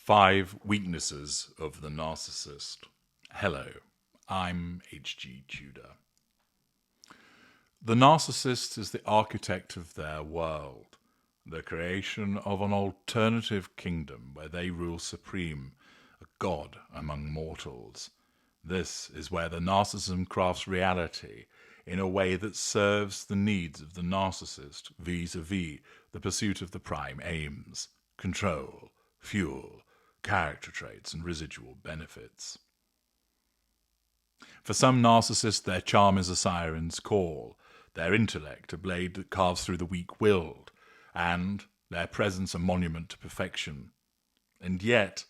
5 Weaknesses of the Narcissist. Hello, I'm H.G. Tudor. The narcissist is the architect of their world, the creation of an alternative kingdom where they rule supreme, a god among mortals. This is where the narcissism crafts reality in a way that serves the needs of the narcissist vis-a-vis the pursuit of the prime aims, control, fuel, character traits, and residual benefits. For some narcissists, their charm is a siren's call, their intellect a blade that carves through the weak-willed, and their presence a monument to perfection. And yet,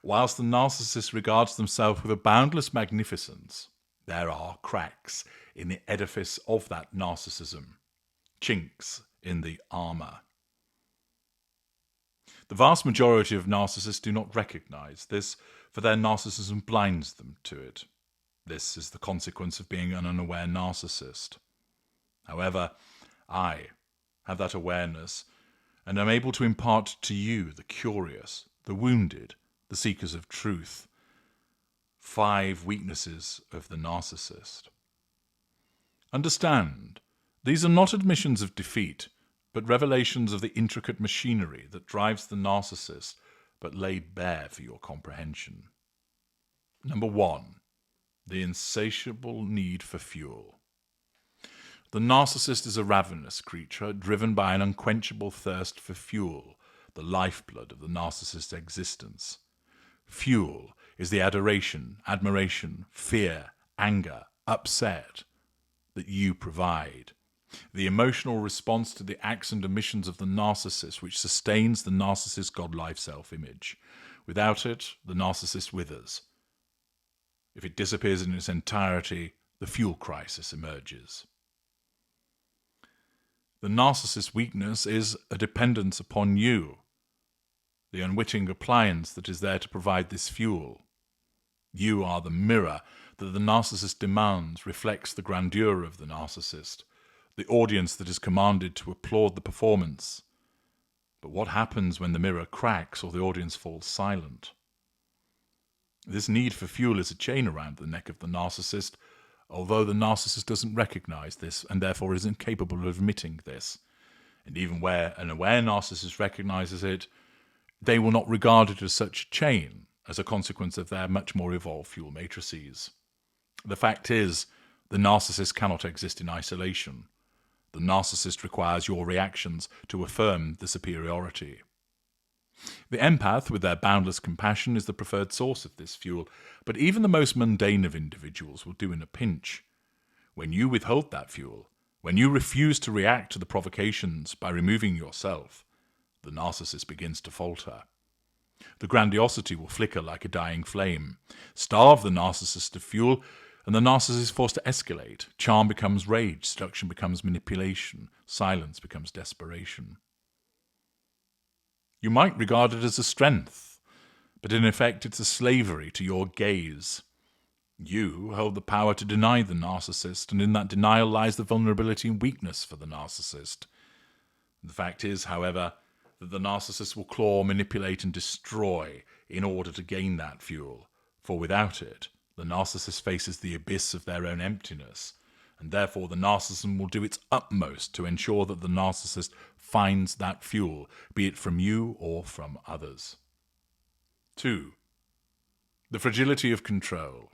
whilst the narcissist regards themselves with a boundless magnificence, there are cracks in the edifice of that narcissism, chinks in the armour. The vast majority of narcissists do not recognize this, for their narcissism blinds them to it. This is the consequence of being an unaware narcissist. However, I have that awareness and am able to impart to you, the curious, the wounded, the seekers of truth, 5 weaknesses of the narcissist. Understand, these are not admissions of defeat, but revelations of the intricate machinery that drives the narcissist, but laid bare for your comprehension. Number 1. The insatiable need for fuel. The narcissist is a ravenous creature, driven by an unquenchable thirst for fuel, the lifeblood of the narcissist's existence. Fuel is the adoration, admiration, fear, anger, upset that you provide. The emotional response to the acts and omissions of the narcissist which sustains the narcissist's godlike self-image. Without it, the narcissist withers. If it disappears in its entirety, the fuel crisis emerges. The narcissist's weakness is a dependence upon you, the unwitting appliance that is there to provide this fuel. You are the mirror that the narcissist demands reflects the grandeur of the narcissist, the audience that is commanded to applaud the performance. But what happens when the mirror cracks or the audience falls silent? This need for fuel is a chain around the neck of the narcissist, although the narcissist doesn't recognize this and therefore is incapable of admitting this. And even where an aware narcissist recognizes it, they will not regard it as such a chain as a consequence of their much more evolved fuel matrices. The fact is, the narcissist cannot exist in isolation. The narcissist requires your reactions to affirm the superiority. The empath, with their boundless compassion, is the preferred source of this fuel, but even the most mundane of individuals will do in a pinch. When you withhold that fuel, when you refuse to react to the provocations by removing yourself, the narcissist begins to falter. The grandiosity will flicker like a dying flame. Starve the narcissist of fuel, and the narcissist is forced to escalate. Charm becomes rage, seduction becomes manipulation, silence becomes desperation. You might regard it as a strength, but in effect it's a slavery to your gaze. You hold the power to deny the narcissist, and in that denial lies the vulnerability and weakness for the narcissist. The fact is, however, that the narcissist will claw, manipulate, and destroy in order to gain that fuel, for without it, the narcissist faces the abyss of their own emptiness, and therefore the narcissism will do its utmost to ensure that the narcissist finds that fuel, be it from you or from others. 2. The fragility of control.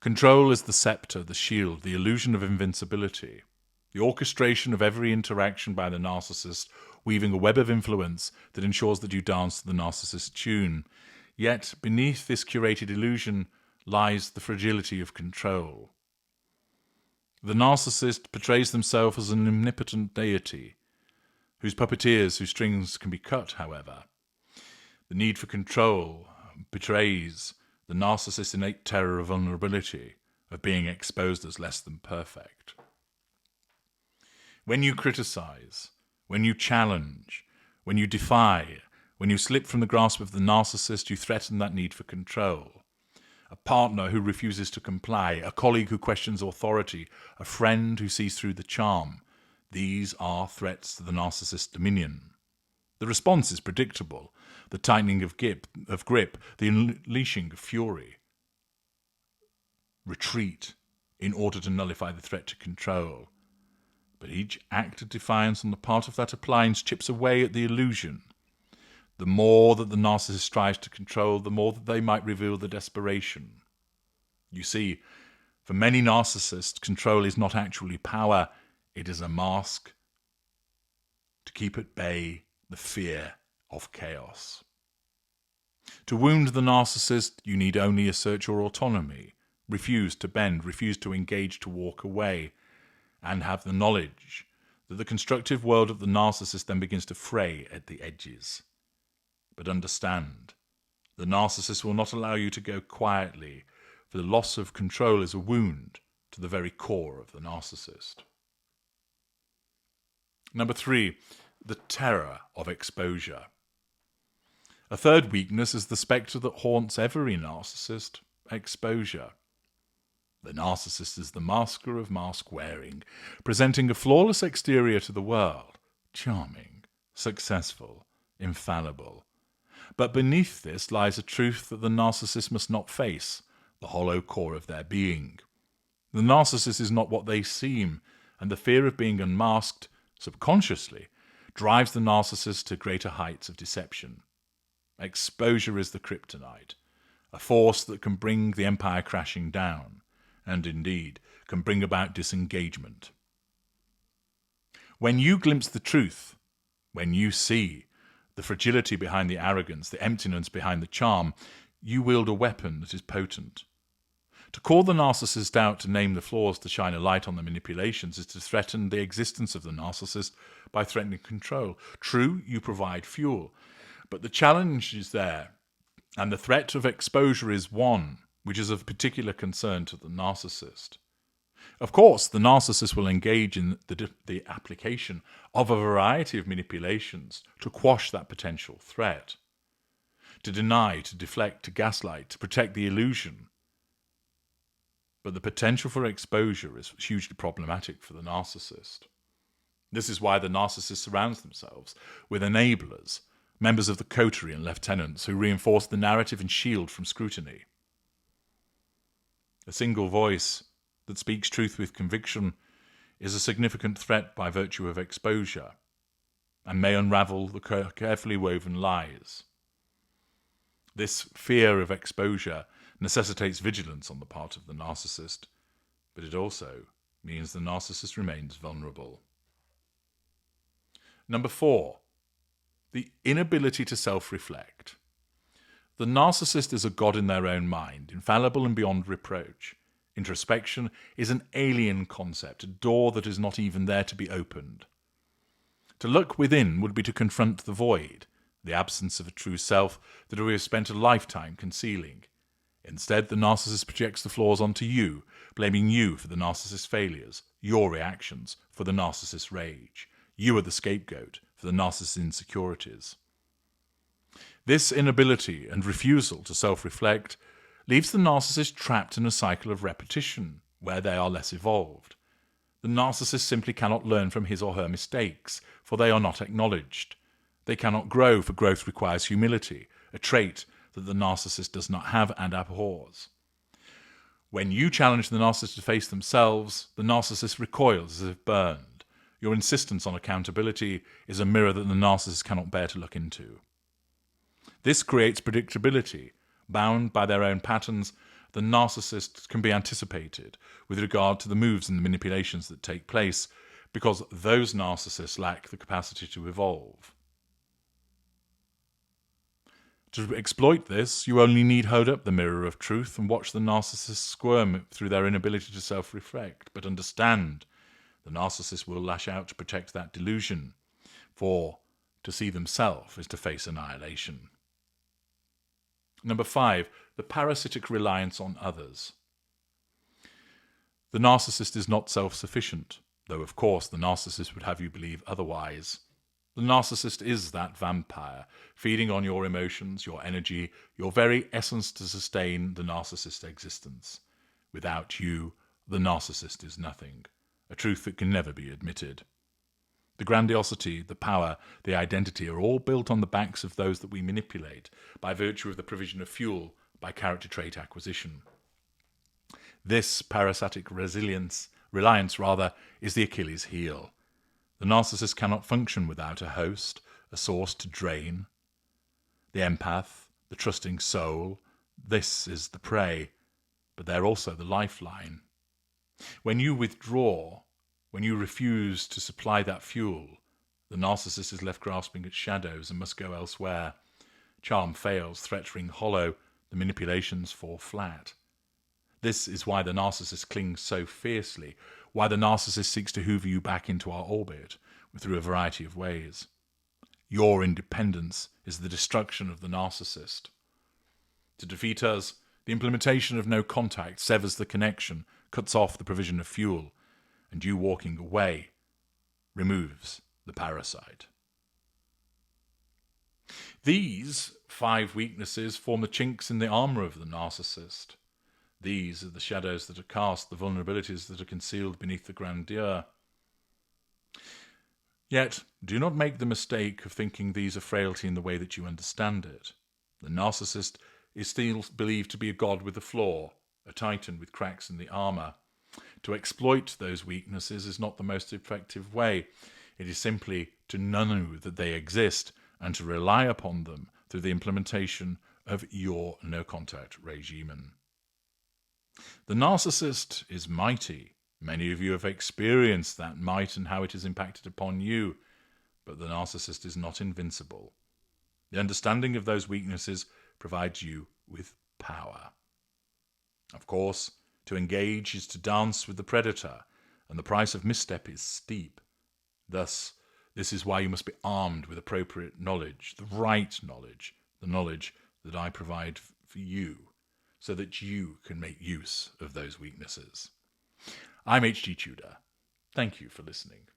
Control is the scepter, the shield, the illusion of invincibility, the orchestration of every interaction by the narcissist, weaving a web of influence that ensures that you dance to the narcissist's tune. Yet, beneath this curated illusion lies the fragility of control. The narcissist portrays themselves as an omnipotent deity, whose puppeteers, whose strings can be cut, however. The need for control betrays the narcissist's innate terror of vulnerability, of being exposed as less than perfect. When you criticize, when you challenge, when you defy, when you slip from the grasp of the narcissist, you threaten that need for control. A partner who refuses to comply, a colleague who questions authority, a friend who sees through the charm. These are threats to the narcissist's dominion. The response is predictable. the tightening of grip, the unleashing of fury. Retreat in order to nullify the threat to control. But each act of defiance on the part of that appliance chips away at the illusion. The more that the narcissist strives to control, the more that they might reveal the desperation. You see, for many narcissists, control is not actually power, it is a mask to keep at bay the fear of chaos. To wound the narcissist, you need only assert your autonomy, refuse to bend, refuse to engage, to walk away, and have the knowledge that the constructive world of the narcissist then begins to fray at the edges. But understand, the narcissist will not allow you to go quietly, for the loss of control is a wound to the very core of the narcissist. Number 3, the terror of exposure. A third weakness is the spectre that haunts every narcissist: exposure. The narcissist is the masker of mask-wearing, presenting a flawless exterior to the world, charming, successful, infallible. But beneath this lies a truth that the narcissist must not face, the hollow core of their being. The narcissist is not what they seem, and the fear of being unmasked, subconsciously, drives the narcissist to greater heights of deception. Exposure is the kryptonite, a force that can bring the empire crashing down, and indeed can bring about disengagement. When you glimpse the truth, when you see the fragility behind the arrogance, the emptiness behind the charm, you wield a weapon that is potent. To call the narcissist out, to name the flaws, to shine a light on the manipulations, is to threaten the existence of the narcissist by threatening control. True, you provide fuel, but the challenge is there, and the threat of exposure is one which is of particular concern to the narcissist. Of course, the narcissist will engage in the application of a variety of manipulations to quash that potential threat, to deny, to deflect, to gaslight, to protect the illusion. But the potential for exposure is hugely problematic for the narcissist. This is why the narcissist surrounds themselves with enablers, members of the coterie and lieutenants who reinforce the narrative and shield from scrutiny. A single voice that speaks truth with conviction is a significant threat by virtue of exposure, and may unravel the carefully woven lies. This fear of exposure necessitates vigilance on the part of the narcissist, but it also means the narcissist remains vulnerable. Number 4, the inability to self-reflect. The narcissist is a god in their own mind, infallible and beyond reproach. Introspection is an alien concept, a door that is not even there to be opened. To look within would be to confront the void, the absence of a true self that we have spent a lifetime concealing. Instead, the narcissist projects the flaws onto you, blaming you for the narcissist's failures, your reactions for the narcissist's rage. You are the scapegoat for the narcissist's insecurities. This inability and refusal to self-reflect leaves the narcissist trapped in a cycle of repetition, where they are less evolved. The narcissist simply cannot learn from his or her mistakes, for they are not acknowledged. They cannot grow, for growth requires humility, a trait that the narcissist does not have and abhors. When you challenge the narcissist to face themselves, the narcissist recoils as if burned. Your insistence on accountability is a mirror that the narcissist cannot bear to look into. This creates predictability. Bound by their own patterns, the narcissist can be anticipated with regard to the moves and the manipulations that take place, because those narcissists lack the capacity to evolve. To exploit this, you only need hold up the mirror of truth and watch the narcissist squirm through their inability to self-reflect. But understand, the narcissist will lash out to protect that delusion, for to see themselves is to face annihilation. Number 5, the parasitic reliance on others. The narcissist is not self-sufficient, though of course the narcissist would have you believe otherwise. The narcissist is that vampire, feeding on your emotions, your energy, your very essence to sustain the narcissist's existence. Without you, the narcissist is nothing, a truth that can never be admitted. The grandiosity, the power, the identity are all built on the backs of those that we manipulate by virtue of the provision of fuel by character trait acquisition. This parasitic reliance is the Achilles heel. The narcissist cannot function without a host, a source to drain. The empath, the trusting soul, this is the prey, but they're also the lifeline. When you withdraw, when you refuse to supply that fuel, the narcissist is left grasping at shadows and must go elsewhere. Charm fails, threats ring hollow, the manipulations fall flat. This is why the narcissist clings so fiercely, why the narcissist seeks to hoover you back into our orbit through a variety of ways. Your independence is the destruction of the narcissist. To defeat us, the implementation of no contact severs the connection, cuts off the provision of fuel, and you walking away removes the parasite. These 5 weaknesses form the chinks in the armor of the narcissist. These are the shadows that are cast, the vulnerabilities that are concealed beneath the grandeur. Yet, do not make the mistake of thinking these are frailty in the way that you understand it. The narcissist is still believed to be a god with a flaw, a titan with cracks in the armor. To exploit those weaknesses is not the most effective way. It is simply to know that they exist and to rely upon them through the implementation of your no-contact regimen. The narcissist is mighty. Many of you have experienced that might and how it has impacted upon you, but the narcissist is not invincible. The understanding of those weaknesses provides you with power. Of course, to engage is to dance with the predator, and the price of misstep is steep. Thus, this is why you must be armed with appropriate knowledge, the right knowledge, the knowledge that I provide for you, so that you can make use of those weaknesses. I'm H.G. Tudor. Thank you for listening.